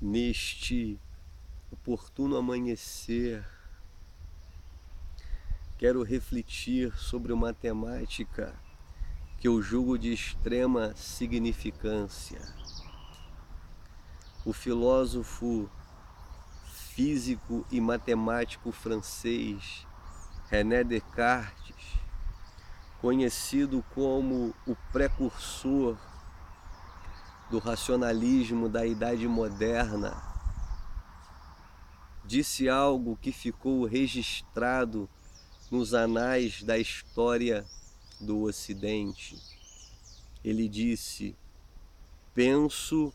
Neste oportuno amanhecer, quero refletir sobre uma temática que eu julgo de extrema significância. O filósofo, físico e matemático francês René Descartes, conhecido como o precursor do racionalismo da Idade Moderna, disse algo que ficou registrado nos anais da história do Ocidente. Ele disse: penso,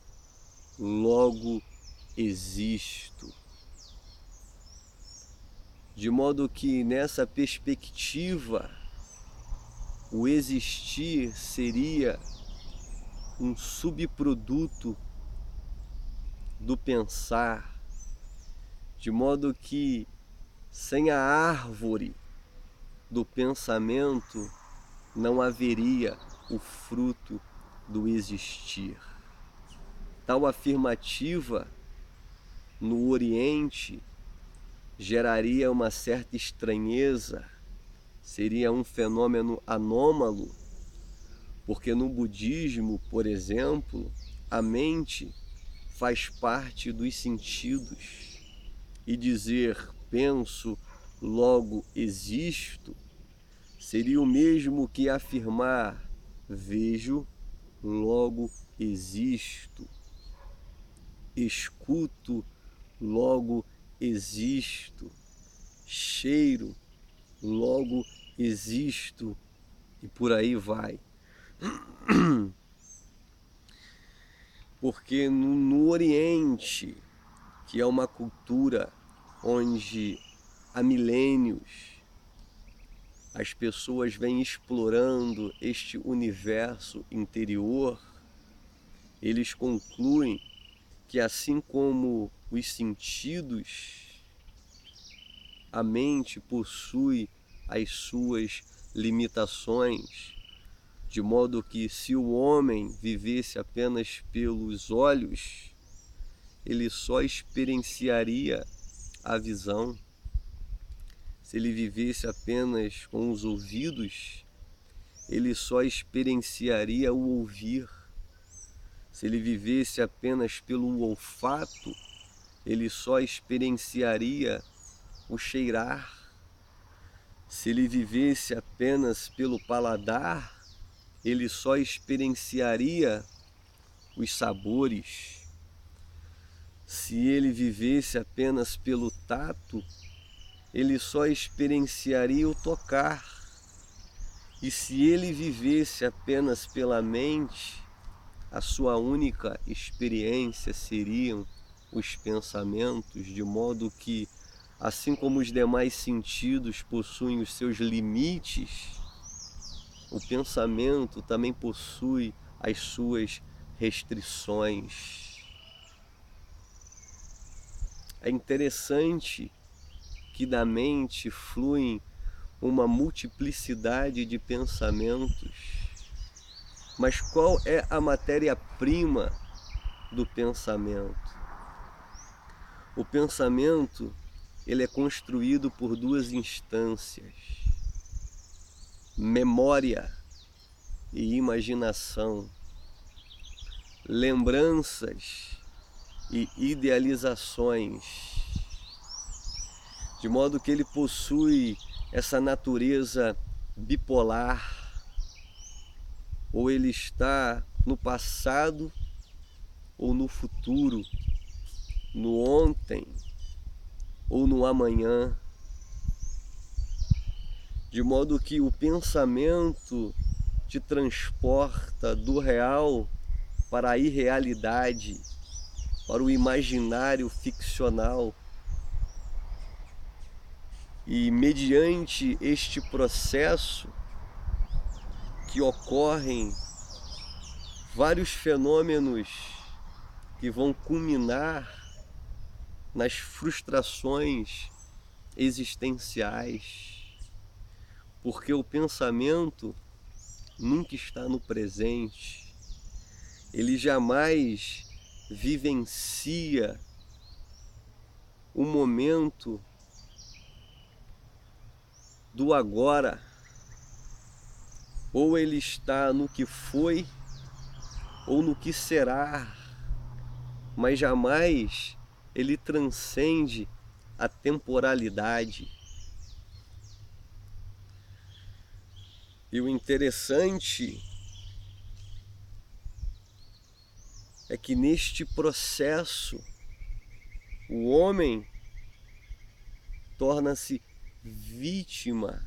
logo existo. De modo que nessa perspectiva, o existir seria um subproduto do pensar, de modo que sem a árvore do pensamento não haveria o fruto do existir. Tal afirmativa no Oriente geraria uma certa estranheza, seria um fenômeno anômalo, porque no budismo, por exemplo, a mente faz parte dos sentidos, e dizer penso, logo existo, seria o mesmo que afirmar vejo, logo existo, escuto, logo existo, cheiro, logo existo, e por aí vai. Porque no Oriente, que é uma cultura onde há milênios as pessoas vêm explorando este universo interior, eles concluem que assim como os sentidos, a mente possui as suas limitações, de modo que se o homem vivesse apenas pelos olhos, ele só experienciaria a visão. Se ele vivesse apenas com os ouvidos, ele só experienciaria o ouvir. Se ele vivesse apenas pelo olfato, ele só experienciaria o cheirar. Se ele vivesse apenas pelo paladar, ele só experienciaria os sabores. Se ele vivesse apenas pelo tato, ele só experienciaria o tocar. E se ele vivesse apenas pela mente, a sua única experiência seriam os pensamentos, de modo que, assim como os demais sentidos possuem os seus limites, o pensamento também possui as suas restrições. É interessante que da mente fluem uma multiplicidade de pensamentos. Mas qual é a matéria-prima do pensamento? O pensamento, ele é construído por duas instâncias: memória e imaginação, lembranças e idealizações, de modo que ele possui essa natureza bipolar. Ou ele está no passado ou no futuro, no ontem ou no amanhã, de modo que o pensamento te transporta do real para a irrealidade, para o imaginário ficcional. E mediante este processo que ocorrem vários fenômenos que vão culminar nas frustrações existenciais, porque o pensamento nunca está no presente, ele jamais vivencia o momento do agora, ou ele está no que foi ou no que será, mas jamais ele transcende a temporalidade. E o interessante é que neste processo o homem torna-se vítima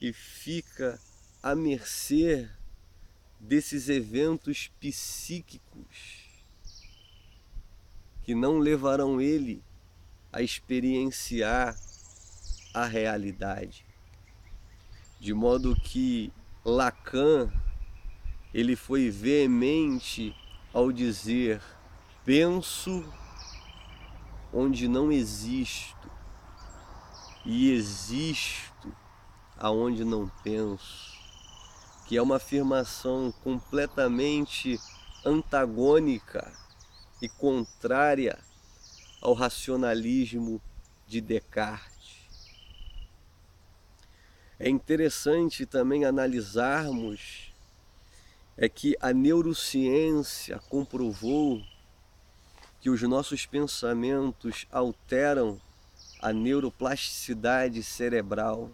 e fica à mercê desses eventos psíquicos que não levarão ele a experienciar a realidade. De modo que Lacan, ele foi veemente ao dizer: penso onde não existo e existo aonde não penso, que é uma afirmação completamente antagônica e contrária ao racionalismo de Descartes. É interessante também analisarmos que a neurociência comprovou que os nossos pensamentos alteram a neuroplasticidade cerebral.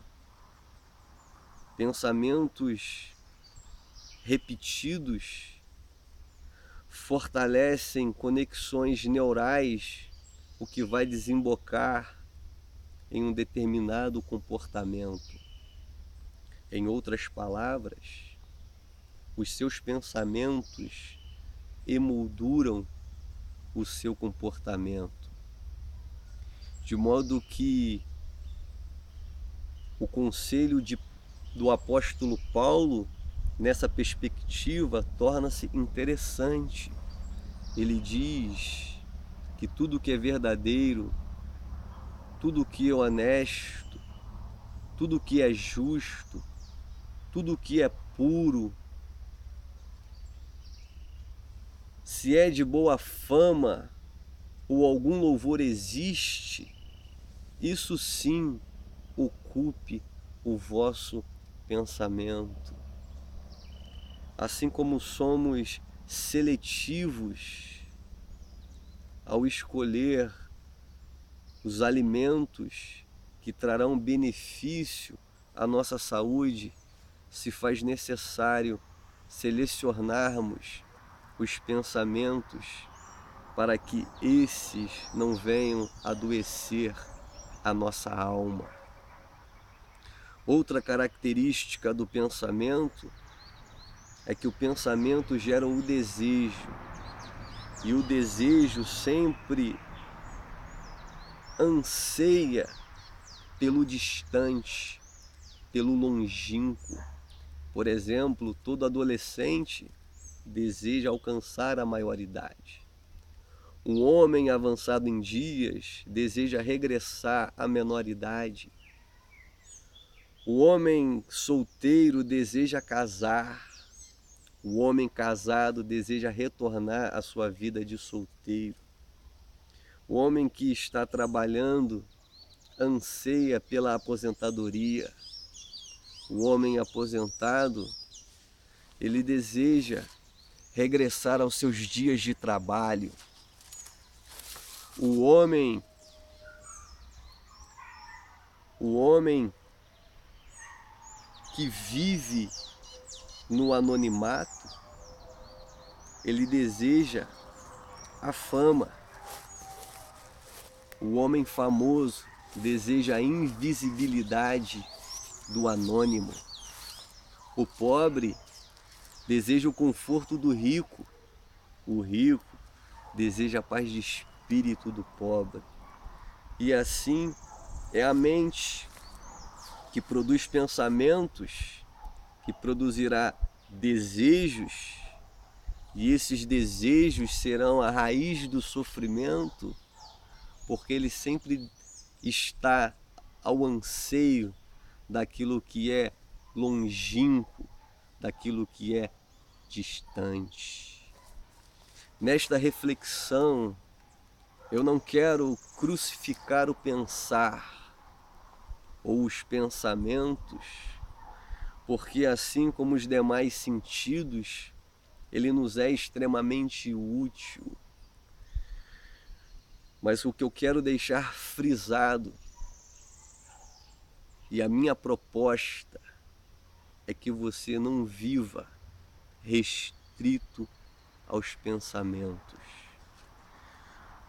Pensamentos repetidos fortalecem conexões neurais, o que vai desembocar em um determinado comportamento. Em outras palavras, os seus pensamentos emolduram o seu comportamento. De modo que o conselho do apóstolo Paulo, nessa perspectiva, torna-se interessante. Ele diz que tudo que é verdadeiro, tudo que é honesto, tudo que é justo, tudo que é puro, se é de boa fama ou algum louvor existe, isso sim ocupe o vosso pensamento. Assim como somos seletivos ao escolher os alimentos que trarão benefício à nossa saúde, se faz necessário selecionarmos os pensamentos para que esses não venham adoecer a nossa alma. Outra característica do pensamento é que o pensamento gera o desejo, e o desejo sempre anseia pelo distante, pelo longínquo. Por exemplo, todo adolescente deseja alcançar a maioridade. Um homem avançado em dias deseja regressar à menoridade. O homem solteiro deseja casar. O homem casado deseja retornar à sua vida de solteiro. O homem que está trabalhando anseia pela aposentadoria. O homem aposentado, ele deseja regressar aos seus dias de trabalho. O homem que vive no anonimato, ele deseja a fama. O homem famoso deseja a invisibilidade do anônimo. O pobre deseja o conforto do rico. O rico deseja a paz de espírito do pobre. E assim é a mente que produz pensamentos, que produzirá desejos, e esses desejos serão a raiz do sofrimento, porque ele sempre está ao anseio daquilo que é longínquo, daquilo que é distante. Nesta reflexão, eu não quero crucificar o pensar ou os pensamentos, porque assim como os demais sentidos, ele nos é extremamente útil. Mas o que eu quero deixar frisado, e a minha proposta, é que você não viva restrito aos pensamentos.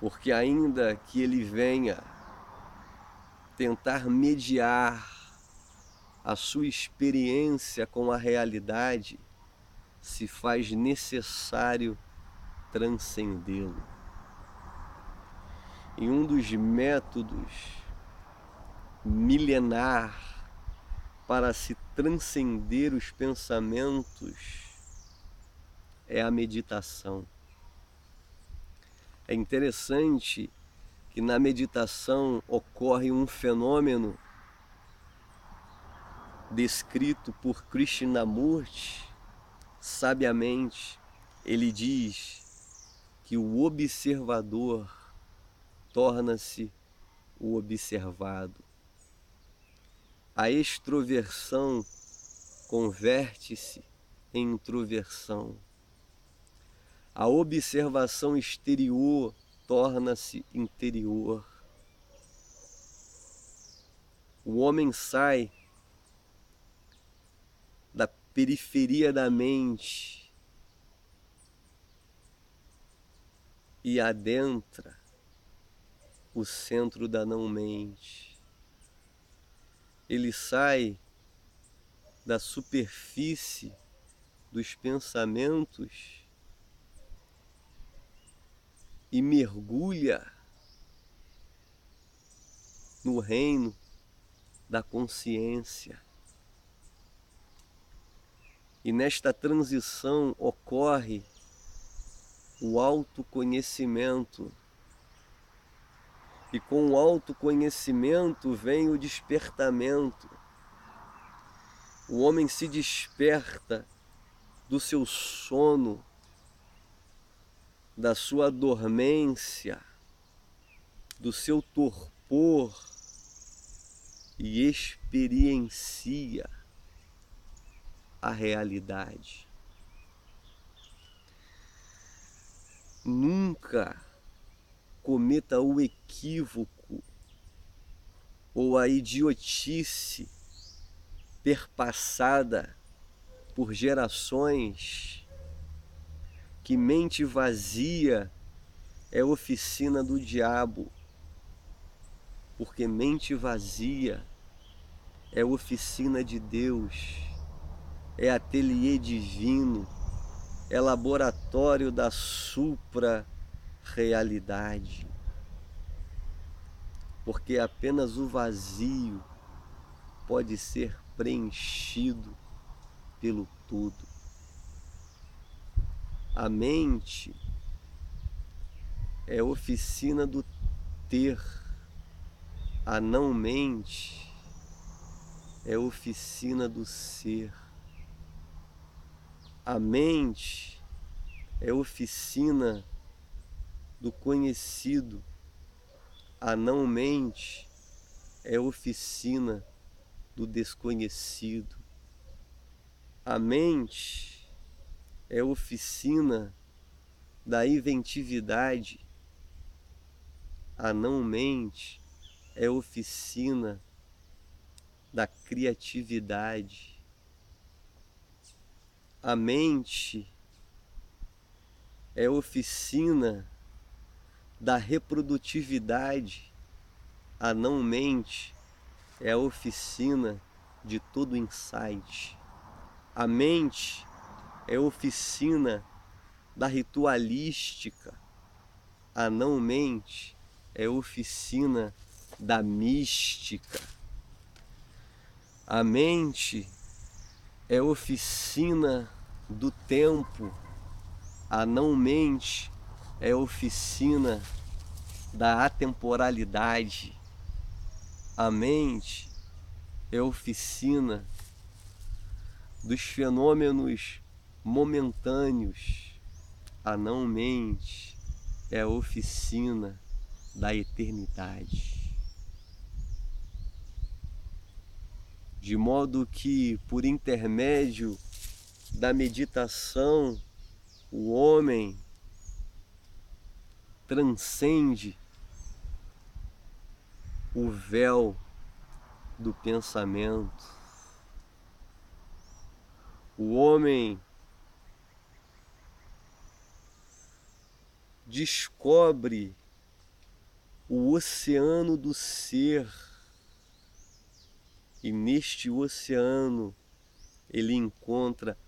Porque ainda que ele venha tentar mediar a sua experiência com a realidade, se faz necessário transcendê-lo. E um dos métodos milenar para se transcender os pensamentos é a meditação. É interessante que na meditação ocorre um fenômeno descrito por Krishnamurti sabiamente. Ele diz que o observador torna-se o observado. A extroversão converte-se em introversão. A observação exterior torna-se interior. O homem sai da periferia da mente e adentra o centro da não-mente. Ele sai da superfície dos pensamentos e mergulha no reino da consciência. E nesta transição ocorre o autoconhecimento. E com o autoconhecimento vem o despertamento. O homem se desperta do seu sono, da sua dormência, do seu torpor e experiencia a realidade. Nunca cometa o equívoco ou a idiotice perpassada por gerações que mente vazia é oficina do diabo, porque mente vazia é oficina de Deus, é ateliê divino, é laboratório da supra-realidade. Porque apenas o vazio pode ser preenchido pelo todo. A mente é oficina do ter, a não-mente é oficina do ser. A mente é oficina do conhecido, a não-mente é oficina do desconhecido. A mente é oficina da inventividade, a não-mente é oficina da criatividade. A mente é oficina da reprodutividade, a não-mente é a oficina de todo insight. A mente é oficina da ritualística, a não-mente é oficina da mística. A mente é oficina do tempo, a não-mente é oficina da atemporalidade. A mente é oficina dos fenômenos momentâneos, a não-mente é a oficina da eternidade. De modo que, por intermédio da meditação, o homem transcende o véu do pensamento. O homem descobre o oceano do ser, e neste oceano ele encontra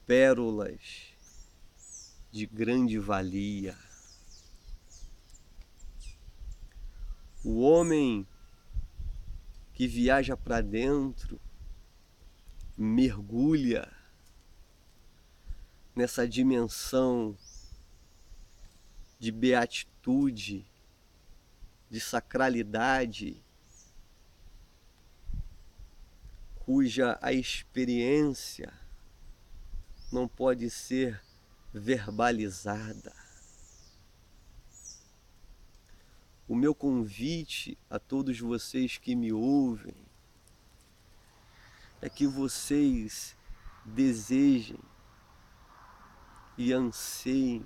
pérolas de grande valia. O homem que viaja para dentro mergulha nessa dimensão de beatitude, de sacralidade, cuja a experiência não pode ser verbalizada. O meu convite a todos vocês que me ouvem é que vocês desejem e anseiem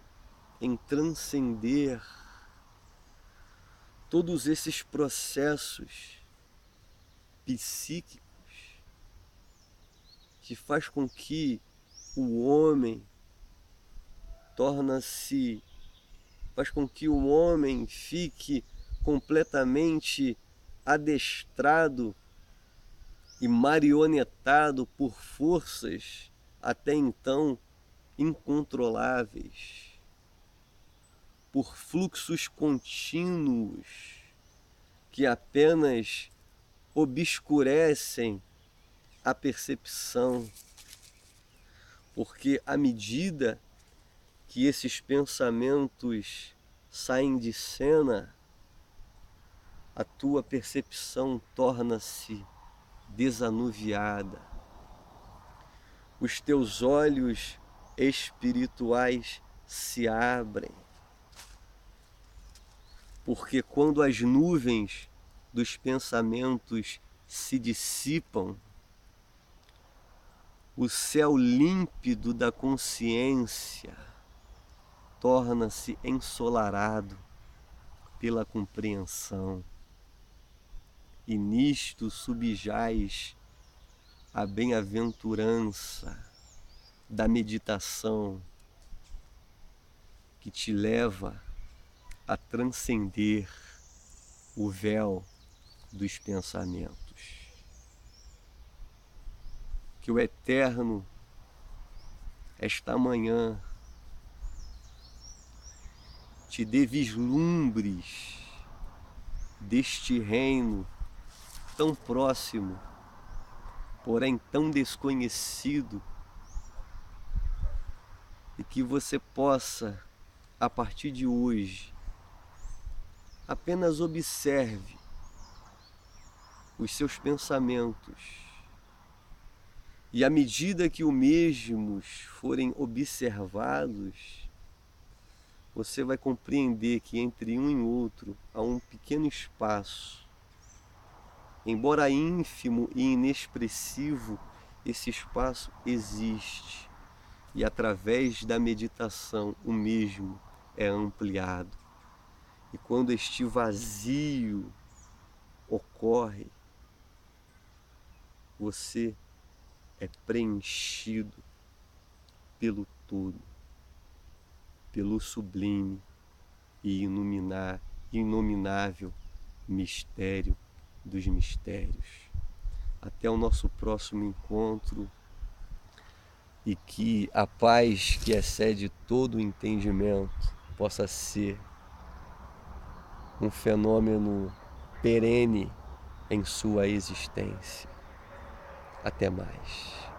em transcender todos esses processos psíquicos que faz com que o homem fique completamente adestrado e marionetado por forças até então incontroláveis, por fluxos contínuos que apenas obscurecem a percepção, porque à medida que esses pensamentos saem de cena, a tua percepção torna-se desanuviada. Os teus olhos espirituais se abrem, porque quando as nuvens dos pensamentos se dissipam, o céu límpido da consciência torna-se ensolarado pela compreensão, e nisto subjaz a bem-aventurança da meditação que te leva a transcender o véu dos pensamentos. Que o Eterno, esta manhã, te dê vislumbres deste reino tão próximo, porém tão desconhecido, e que você possa, a partir de hoje, apenas observe os seus pensamentos, e à medida que os mesmos forem observados, você vai compreender que entre um e outro há um pequeno espaço. Embora ínfimo e inexpressivo, esse espaço existe, e através da meditação o mesmo é ampliado. E quando este vazio ocorre, você é preenchido pelo todo, pelo sublime e inominável mistério dos mistérios. Até o nosso próximo encontro, e que a paz que excede todo o entendimento possa ser um fenômeno perene em sua existência. Até mais.